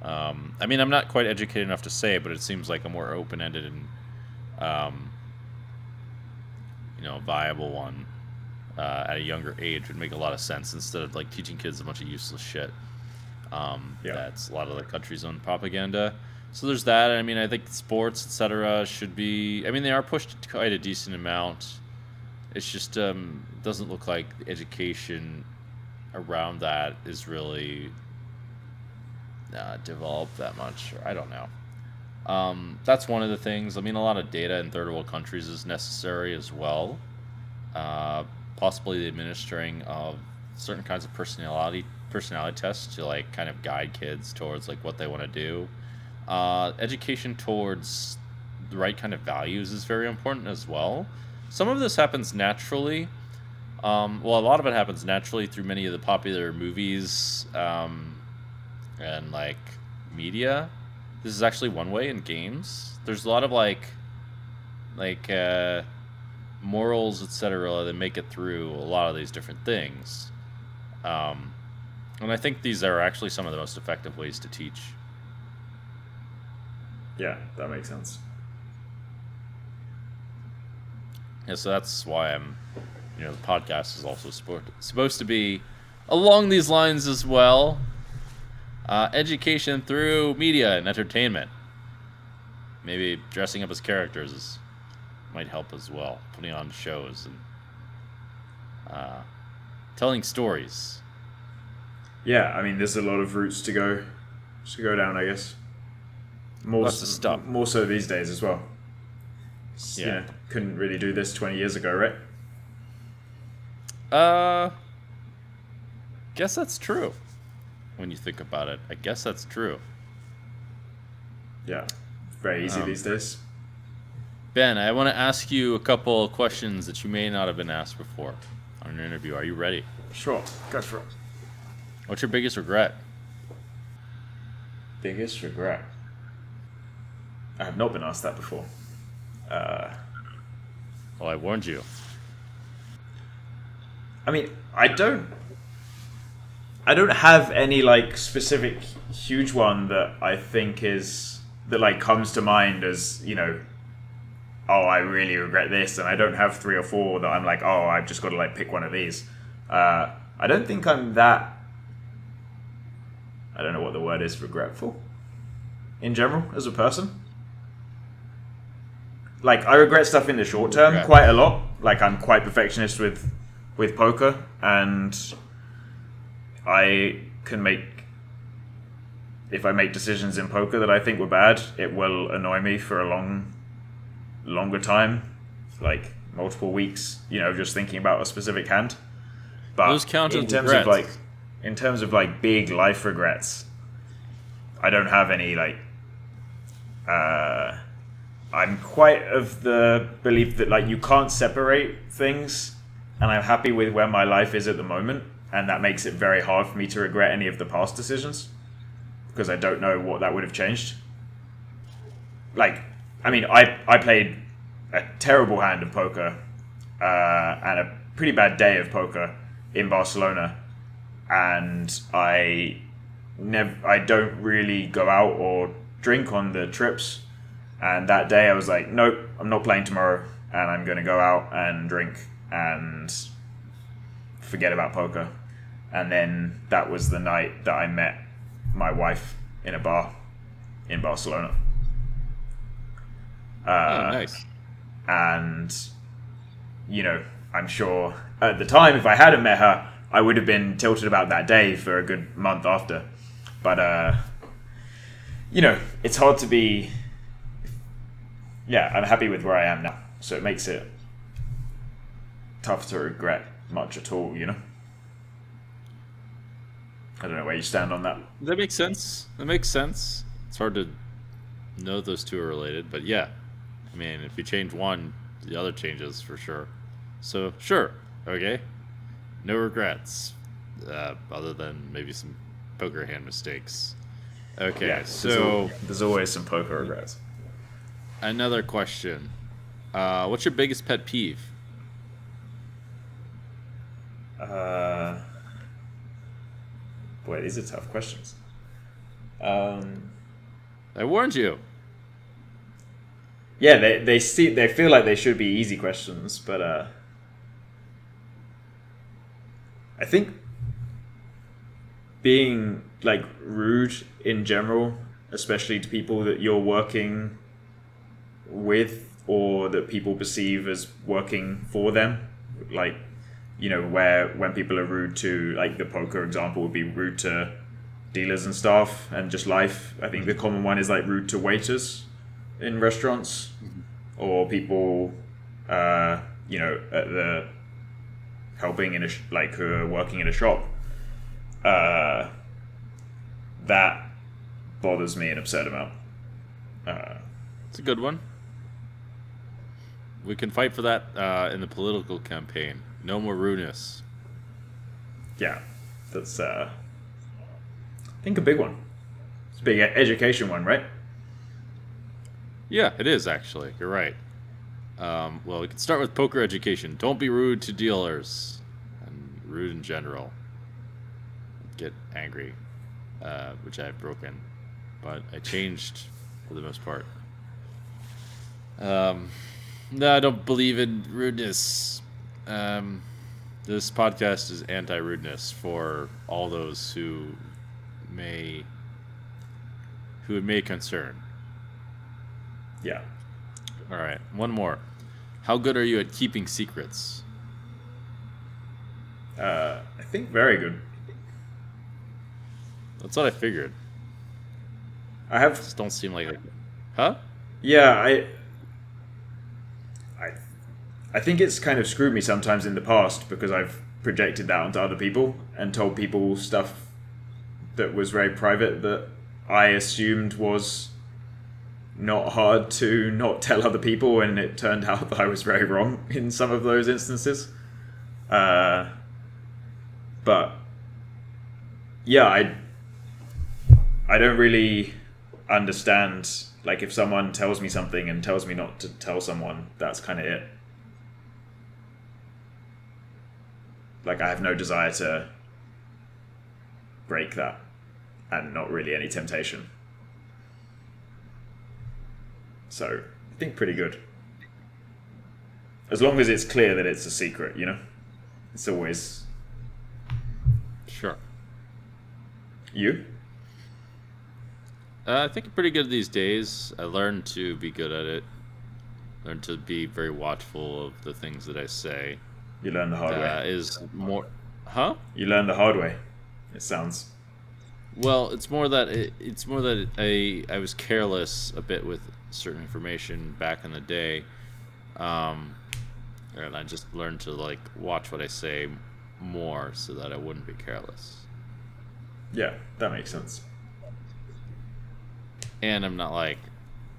A: I mean, I'm not quite educated enough to say, but it seems like a more open ended and um, viable one at a younger age would make a lot of sense instead of like teaching kids a bunch of useless shit.
B: Yeah.
A: That's a lot of the country's own propaganda. So there's that. I mean, I think sports, etc., should be. I mean, they are pushed quite a decent amount. It's just doesn't look like the education around that is really developed that much. I don't know. That's one of the things. I mean, a lot of data in third world countries is necessary as well. Possibly the administering of certain kinds of personality tests to like kind of guide kids towards like what they want to do. Education towards the right kind of values is very important as well. Some of this happens naturally. Well, a lot of it happens naturally through many of the popular movies and like media. This is actually one way in games. There's a lot of like morals, etc., that make it through a lot of these different things. Um, and I think these are actually some of the most effective ways to teach.
B: Yeah, that makes sense.
A: Yeah, so that's why the podcast is also supposed to be along these lines as well. Education through media and entertainment. Maybe dressing up as characters might help as well. Putting on shows and telling stories.
B: Yeah, I mean, there's a lot of routes to go down, I guess.
A: Lots of stuff.
B: More so these days as well.
A: Yeah.
B: Couldn't really do this 20 years ago, right?
A: Guess that's true. When you think about it, I guess that's true.
B: Yeah, very easy these days.
A: Ben, I want to ask you a couple of questions that you may not have been asked before on an interview. Are you ready?
B: Sure, go for it.
A: What's your biggest regret?
B: Biggest regret? I have not been asked that before.
A: Well, I warned you.
B: I mean, I don't have any like specific huge one that I think that like comes to mind as, oh, I really regret this, and I don't have 3 or 4 that I'm like, oh, I've just got to like pick one of these. I don't think I'm that. I don't know what the word is, regretful. In general, as a person, like I regret stuff in the short term quite a lot. Like I'm quite perfectionist with poker, and I can if I make decisions in poker that I think were bad, it will annoy me for a longer time, like multiple weeks, just thinking about a specific hand. But
A: those count as
B: in terms of like big life regrets, I don't have any like I'm quite of the belief that like you can't separate things, and I'm happy with where my life is at the moment, and that makes it very hard for me to regret any of the past decisions because I don't know what that would have changed. Like, I mean, I played a terrible hand of poker and a pretty bad day of poker in Barcelona, and I don't really go out or drink on the trips. And that day I was like, nope, I'm not playing tomorrow, and I'm going to go out and drink and forget about poker. And then that was the night that I met my wife in a bar in Barcelona.
A: Nice.
B: And, you know, I'm sure at the time, if I hadn't met her, I would have been tilted about that day for a good month after. But, you know, it's hard to be... Yeah, I'm happy with where I am now. So it makes it tough to regret much at all, you know? I don't know where you stand on that.
A: That makes sense. That makes sense. It's hard to know those two are related, but yeah. I mean, if you change one, the other changes for sure. So, sure. Okay. No regrets. Other than maybe some poker hand mistakes. Okay,
B: Yeah,
A: so...
B: there's always some poker regrets.
A: Another question. What's your biggest pet peeve?
B: Boy, these are tough questions.
A: I warned you.
B: Yeah, they feel like they should be easy questions, but I think being like rude in general, especially to people that you're working with or that people perceive as working for them, like, you know, where when people are rude to, like the poker example would be rude to dealers and staff and just life. I think the common one is like rude to waiters in restaurants or people, you know, at the helping in a like who are working in a shop. That bothers me an absurd amount.
A: It's a good one. We can fight for that in the political campaign. No more rudeness.
B: Yeah, that's I think a big one. It's a big education one, right?
A: Yeah, it is actually. You're right. Well, we can start with poker education. Don't be rude to dealers, and rude in general. Get angry, which I've broken, but I changed for the most part. No, I don't believe in rudeness. This podcast is anti-rudeness for all those who it may concern.
B: Yeah.
A: All right, one more. How good are you at keeping secrets?
B: I think very good.
A: That's what I figured.
B: I have.
A: Just don't seem like it. Huh?
B: Yeah, I think it's kind of screwed me sometimes in the past because I've projected that onto other people and told people stuff that was very private that I assumed was not hard to not tell other people, and it turned out that I was very wrong in some of those instances. But yeah, I don't really understand, like, if someone tells me something and tells me not to tell someone, that's kind of it. Like, I have no desire to break that, and not really any temptation. So, I think pretty good. As long as it's clear that it's a secret, you know? It's always...
A: Sure.
B: You?
A: I think I'm pretty good these days. I learned to be good at it. Learned to be very watchful of the things that I say.
B: You learn the hard way.
A: Is more... Huh?
B: You learn the hard way, it sounds.
A: Well, it's more that I was careless a bit with certain information back in the day, and I just learned to like watch what I say more so that I wouldn't be careless.
B: Yeah, that makes sense.
A: And I'm not like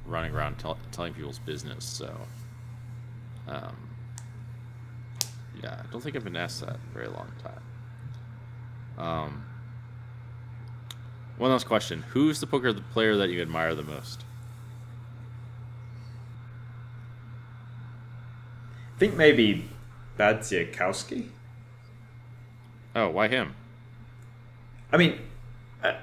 A: running around telling people's business. So, yeah, I don't think I've been asked that in a very long time. One last question: who's the poker player that you admire the most?
B: I think maybe Badziakowski.
A: Oh, why him?
B: I mean, I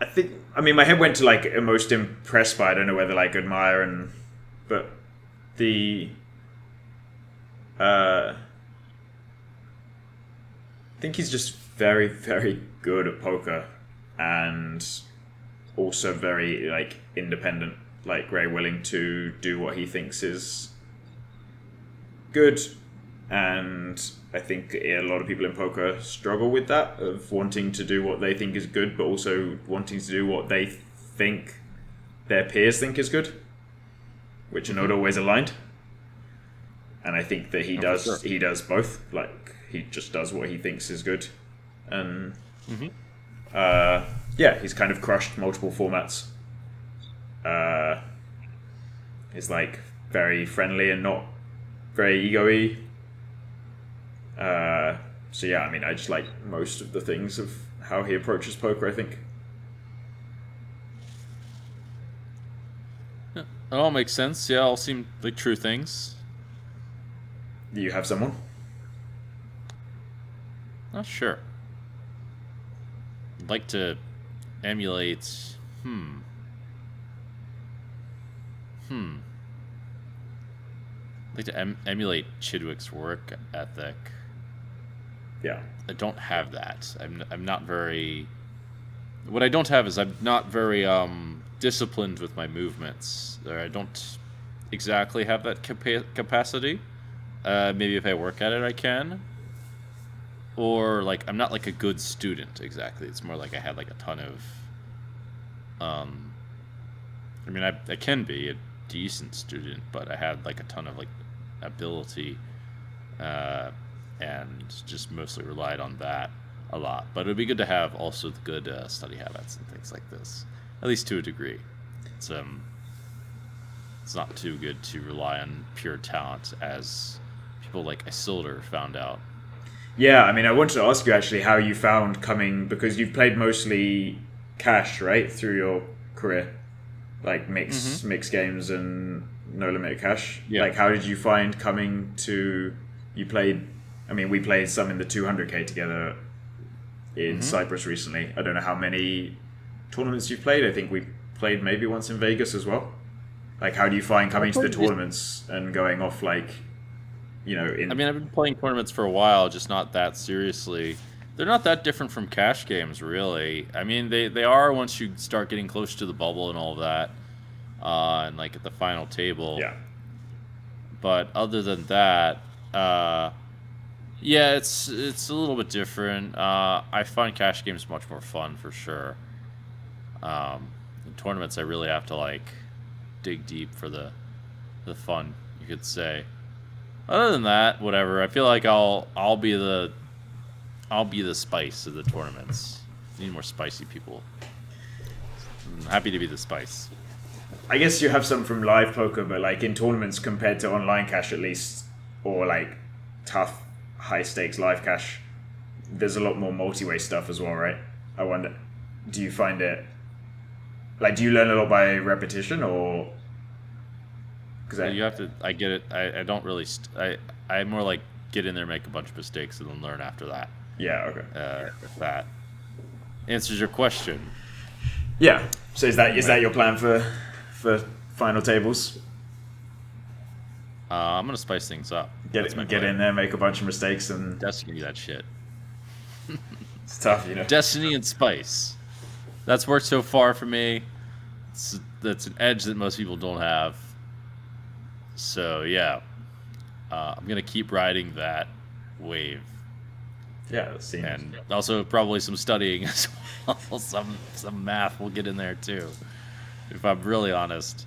B: think, I mean, my head went to like most impressed by. I don't know whether like admire but the think he's just very, very good at poker, and also very like independent, like very willing to do what he thinks is good. And I think a lot of people in poker struggle with that, of wanting to do what they think is good, but also wanting to do what they think their peers think is good, which are not always aligned. And I think that he does both. Like, he just does what he thinks is good, and he's kind of crushed multiple formats. He's like very friendly and not very ego-y. So yeah, I mean, I just like most of the things of how he approaches poker, I think.
A: Yeah, it all makes sense. Yeah, all seem like true things.
B: Do you have someone?
A: Not sure. I'd like to emulate... I'd like to emulate Chidwick's work ethic.
B: Yeah.
A: I don't have that. I'm not very... What I don't have is I'm not very disciplined with my movements. Or I don't exactly have that capacity. Maybe if I work at it, I can. Or, like, I'm not, like, a good student, exactly. It's more like I had, like, a ton of... I mean, I can be a decent student, but I had, like, a ton of, like, ability, and just mostly relied on that a lot. But it would be good to have also the good study habits and things like this, at least to a degree. It's not too good to rely on pure talent, as people like Isildur found out.
B: Yeah, I mean, I wanted to ask you actually how you found coming, because you've played mostly cash, right, through your career, like mixed games and no limit cash.
A: Yeah.
B: Like, how did you find coming to? You played. I mean, we played some in the 200k together in Cyprus recently. I don't know how many tournaments you've played. I think we played maybe once in Vegas as well. Like, how do you find coming to the tournaments and going off, like, you know?
A: I mean, I've been playing tournaments for a while, just not that seriously. They're not that different from cash games, really. I mean, they are once you start getting close to the bubble and all of that, and like at the final table.
B: Yeah.
A: But other than that, yeah, it's a little bit different. I find cash games much more fun for sure. In tournaments, I really have to like dig deep for the fun, you could say. Other than that, whatever. I feel like I'll be the spice of the tournaments. Need more spicy people. I'm happy to be the spice.
B: I guess you have some from live poker, but like in tournaments compared to online cash at least, or like tough, high stakes live cash, there's a lot more multi-way stuff as well, right? I wonder, do you find it, like, do you learn a lot by repetition, or? Because
A: you have to, I get it, I don't really, I more like get in there, make a bunch of mistakes, and then learn after that.
B: Yeah, okay.
A: If that answers your question.
B: Yeah. So is that your plan for final tables?
A: I'm gonna spice things up.
B: Get in there, make a bunch of mistakes, and
A: Destiny that shit.
B: It's tough, you know.
A: Destiny and spice. That's worked so far for me. That's an edge that most people don't have. So yeah, I'm gonna keep riding that wave.
B: Yeah, it seems.
A: And also probably some studying as well. Some math will get in there too. If I'm really honest,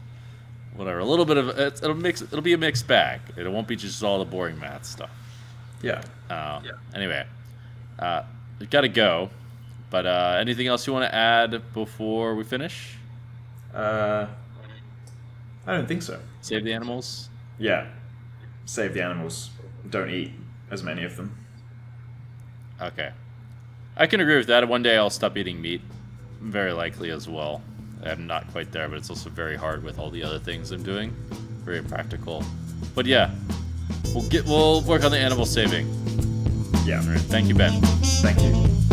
A: whatever. A little bit of it'll be a mixed bag. It won't be just all the boring math stuff.
B: Yeah.
A: Anyway, we've got to go. But anything else you want to add before we finish?
B: I don't think so.
A: Save the animals.
B: Yeah. Save the animals. Don't eat as many of them.
A: Okay. I can agree with that. One day I'll stop eating meat. Very likely as well. I'm not quite there, but it's also very hard with all the other things I'm doing. Very practical. But yeah, we'll work on the animal saving.
B: Yeah.
A: All right. Thank you, Ben.
B: Thank you.